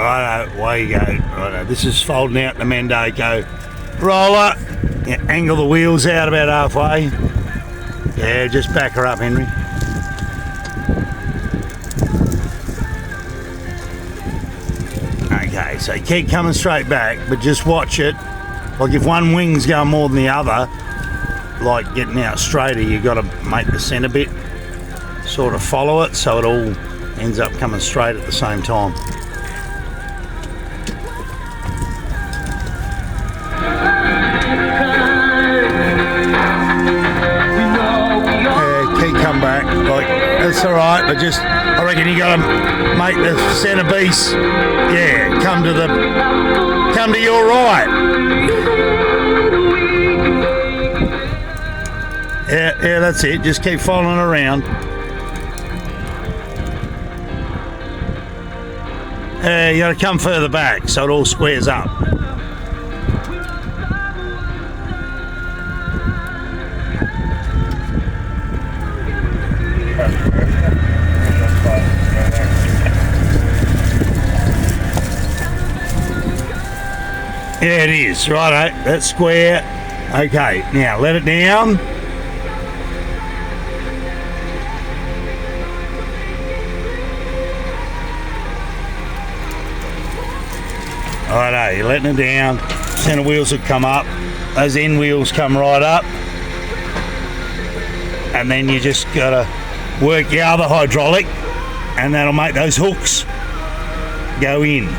Righto, away you go. Righto, this is folding out the Mandako roller. Yeah, angle the wheels out about halfway. Yeah, just back her up, Henry. Okay, so keep coming straight back, but just watch it. Like if one wing's going more than the other, like getting out straighter, you got to make the centre bit sort of follow it, so it all ends up coming straight at the same time. Come back, like that's all right, but just I reckon you got to make the centre piece, yeah, come to your right. Yeah, that's it. Just keep following around. You got to come further back so it all squares up. Yeah, it is. Righto, that's square. Okay, now let it down. Righto, you're letting it down. Centre wheels will come up. Those end wheels come right up. And then you just gotta work your other hydraulic, and that'll make those hooks go in.